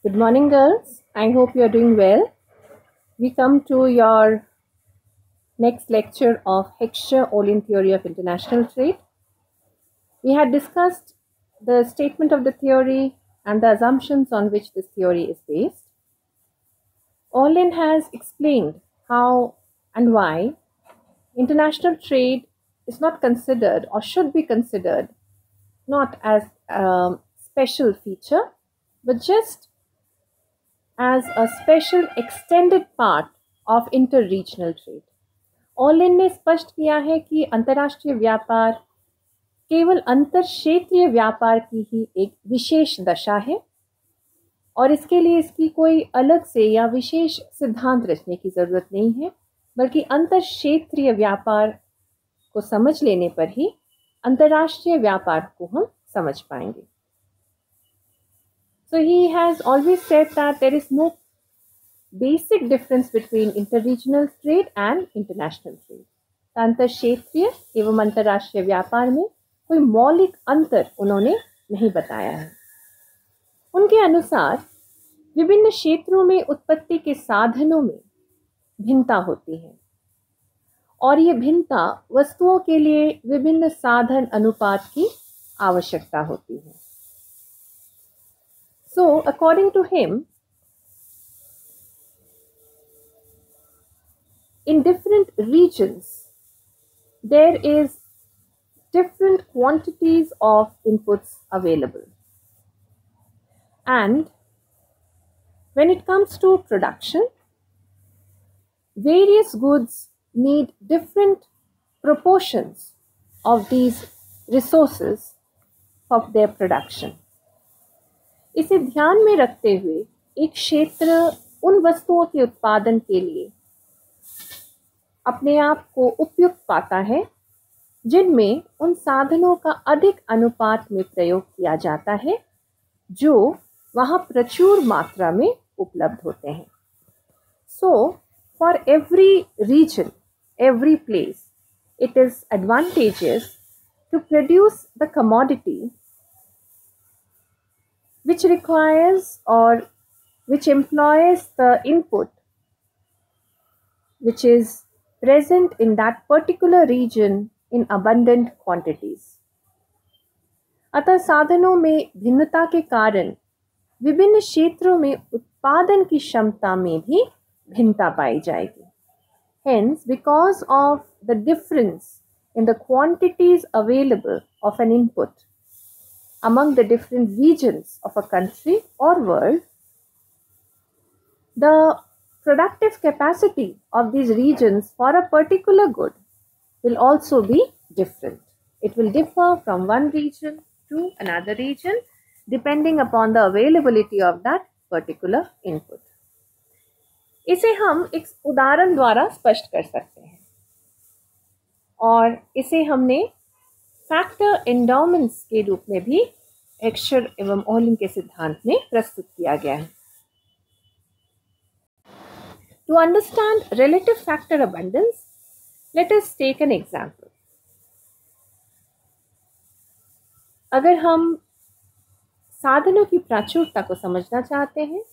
Good morning, girls. I hope you are doing well. We come to your next lecture of Heckscher-Ohlin theory of international trade. We had discussed the statement of the theory and the assumptions on which this theory is based. Ohlin has explained how and why international trade is not considered or should be considered not as a special feature, but just as a special extended part of inter-regional trade. Olin ने स्पष्ट किया है कि अंतर्राष्ट्रीय व्यापार केवल अंतर क्षेत्रीय व्यापार की ही एक विशेष दशा है और इसके लिए इसकी कोई अलग से या विशेष सिद्धांत रचने की जरूरत नहीं है, बल्कि अंतर क्षेत्रीय व्यापार को समझ लेने पर ही अंतर्राष्ट्रीय व्यापार को हम समझ पाएंगे. So he has always said that there is no basic difference between interregional trade and international trade. अंतर क्षेत्रीय एवं अंतर्राष्ट्रीय व्यापार में कोई मौलिक अंतर उन्होंने नहीं बताया है. उनके अनुसार विभिन्न क्षेत्रों में उत्पत्ति के साधनों में भिन्नता होती है और ये भिन्नता वस्तुओं के लिए विभिन्न साधन अनुपात की आवश्यकता होती है. So, according to him, in different regions, there is different quantities of inputs available. And when it comes to production, various goods need different proportions of these resources of their production. इसे ध्यान में रखते हुए एक क्षेत्र उन वस्तुओं के उत्पादन के लिए अपने आप को उपयुक्त पाता है जिनमें उन साधनों का अधिक अनुपात में प्रयोग किया जाता है जो वहाँ प्रचुर मात्रा में उपलब्ध होते हैं. So, for every region, every place, it is advantageous to produce the commodity which requires or which employs the input which is present in that particular region in abundant quantities. अतः साधनों में भिन्नता के कारण विभिन्न क्षेत्रों में उत्पादन की क्षमता में भी भिन्नता पाई जाएगी. Hence, because of the difference in the quantities available of an input among the different regions of a country or world, the productive capacity of these regions for a particular good will also be different. It will differ from one region to another region depending upon the availability of that particular input. इसे हम एक उदाहरण द्वारा स्पष्ट कर सकते हैं और इसे हमने फैक्टर एंडाउमेंट्स के रूप में भी हेक्शर एवं ओहलिन के सिद्धांत में प्रस्तुत किया गया है. To understand relative factor abundance, let us take an example. अगर हम साधनों की प्राचुर्यता को समझना चाहते हैं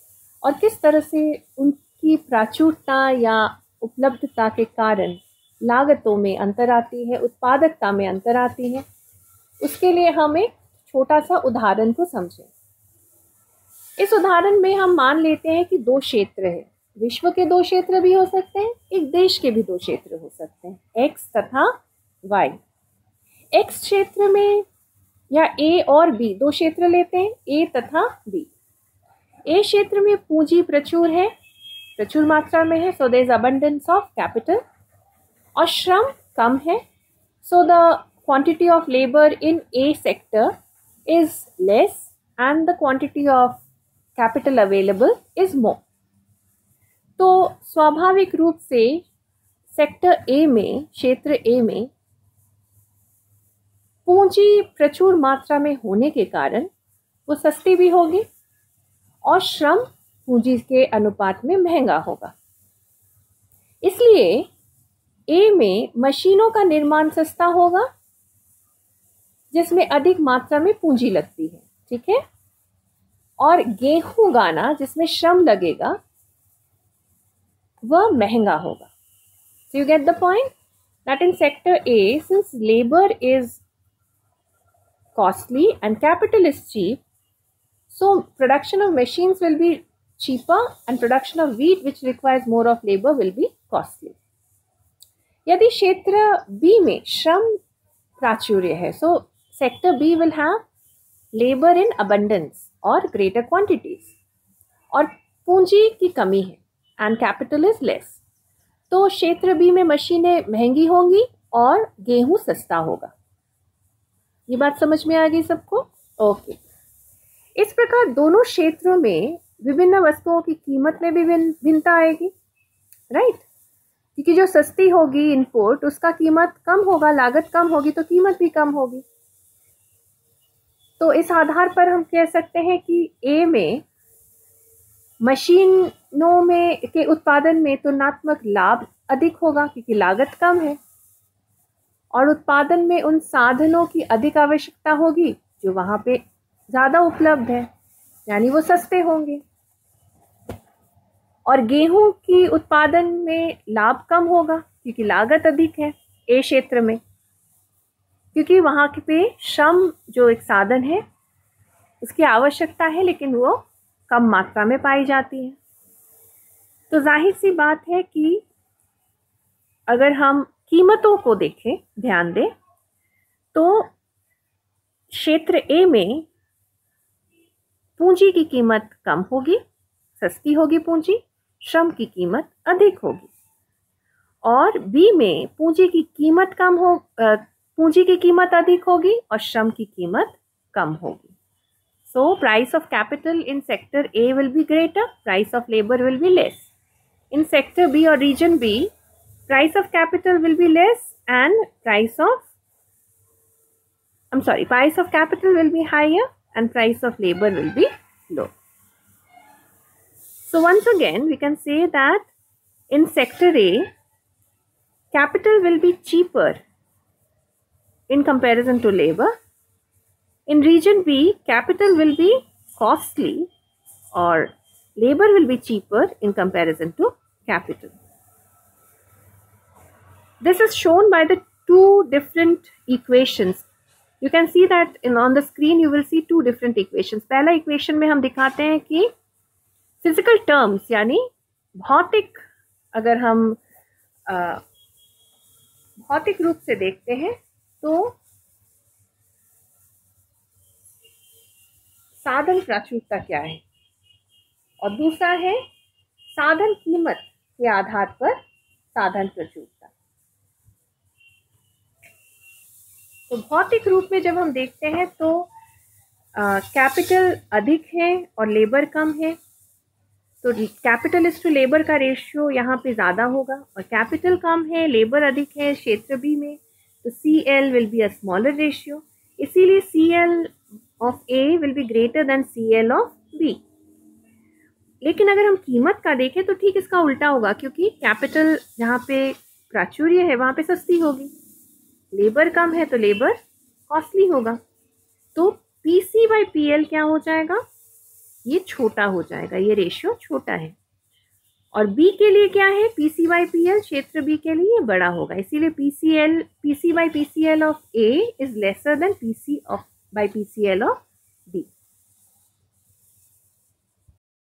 और किस तरह से उनकी प्राचुर्यता या उपलब्धता के कारण लागतों में अंतर आती है, उत्पादकता में अंतर आती है, उसके लिए हम एक छोटा सा उदाहरण को समझें. इस उदाहरण में हम मान लेते हैं कि दो क्षेत्र हैं. विश्व के दो क्षेत्र भी हो सकते हैं, एक देश के भी दो क्षेत्र हो सकते हैं, एक्स तथा वाई. एक्स क्षेत्र में या ए और बी दो क्षेत्र लेते हैं, ए तथा बी. ए क्षेत्र में पूंजी प्रचुर है, प्रचुर मात्रा में है, so there is abundance of capital. और श्रम कम है, so the quantity of labour in a sector is less and the quantity of capital available is more. तो स्वाभाविक रूप से सेक्टर ए में, क्षेत्र ए में पूंजी प्रचुर मात्रा में होने के कारण वो सस्ती भी होगी और श्रम पूंजी के अनुपात में महंगा होगा. इसलिए ए में मशीनों का निर्माण सस्ता होगा जिसमें अधिक मात्रा में पूंजी लगती है. ठीक है. और गेहूं उगाना जिसमें श्रम लगेगा वह महंगा होगा. So you get the point that in sector A, since labor is costly and capital is cheap, so production of machines will be cheaper and production of wheat which requires more of labor will be costly. यदि क्षेत्र B में श्रम प्राचुर्य है, so sector B will have labor in abundance or greater quantities, और पूंजी की कमी है and capital is less, तो क्षेत्र बी में मशीनें महंगी होंगी और गेहूं सस्ता होगा. ये बात समझ में आ गई सबको? ओके. इस प्रकार दोनों क्षेत्रों में विभिन्न वस्तुओं की कीमत में भी भिन्नता आएगी, राइट? क्योंकि जो सस्ती होगी इनपुट उसका कीमत कम होगा, लागत कम होगी तो कीमत भी कम होगी. तो इस आधार पर हम कह सकते हैं कि ए में मशीनों में के उत्पादन में तुलनात्मक लाभ अधिक होगा क्योंकि लागत कम है, और उत्पादन में उन साधनों की अधिक आवश्यकता होगी जो वहाँ पे ज़्यादा उपलब्ध है, यानी वो सस्ते होंगे. और गेहूं की उत्पादन में लाभ कम होगा क्योंकि लागत अधिक है ए क्षेत्र में, क्योंकि वहाँ पे श्रम जो एक साधन है उसकी आवश्यकता है लेकिन वो कम मात्रा में पाई जाती है. तो जाहिर सी बात है कि अगर हम कीमतों को देखें, ध्यान दें, तो क्षेत्र ए में पूंजी की कीमत कम होगी, सस्ती होगी पूंजी, श्रम की कीमत अधिक होगी. और बी में पूंजी की कीमत अधिक होगी और श्रम की कीमत कम होगी. So price of capital in sector A will be greater, price of labor will be less. In sector B or region B, price of capital will be less and price of capital will be higher and price of labor will be low. So once again we can say that in sector A, capital will be cheaper in comparison to labor. In region B, capital will be costly or labor will be cheaper in comparison to capital. This is shown by the two different equations. You can see that on the screen you will see two different equations. पहला equation में हम दिखाते हैं कि physical terms यानी भौतिक, अगर हम भौतिक रूप से देखते हैं तो साधन प्राचुर्यता क्या है, और दूसरा है साधन कीमत के आधार पर साधन प्राचुर्यता. तो भौतिक रूप में जब हम देखते हैं तो कैपिटल अधिक है और लेबर कम है, तो कैपिटल इज टू लेबर का रेशियो यहाँ पे ज़्यादा होगा, और कैपिटल कम है, लेबर अधिक है क्षेत्र बी में, तो CL will be a smaller ratio. इसीलिए CL of A will be greater than CL of B. लेकिन अगर हम कीमत का देखें तो ठीक इसका उल्टा होगा, क्योंकि कैपिटल जहाँ पे प्राचुर्य है वहाँ पे सस्ती होगी, लेबर कम है तो लेबर कॉस्टली होगा. तो PC by PL क्या हो जाएगा, ये छोटा हो जाएगा, ये रेशियो छोटा है. और B के लिए क्या है, PC by PL क्षेत्र B के लिए बड़ा होगा, इसीलिए PC by PCL of A is lesser than PC by PCL of B.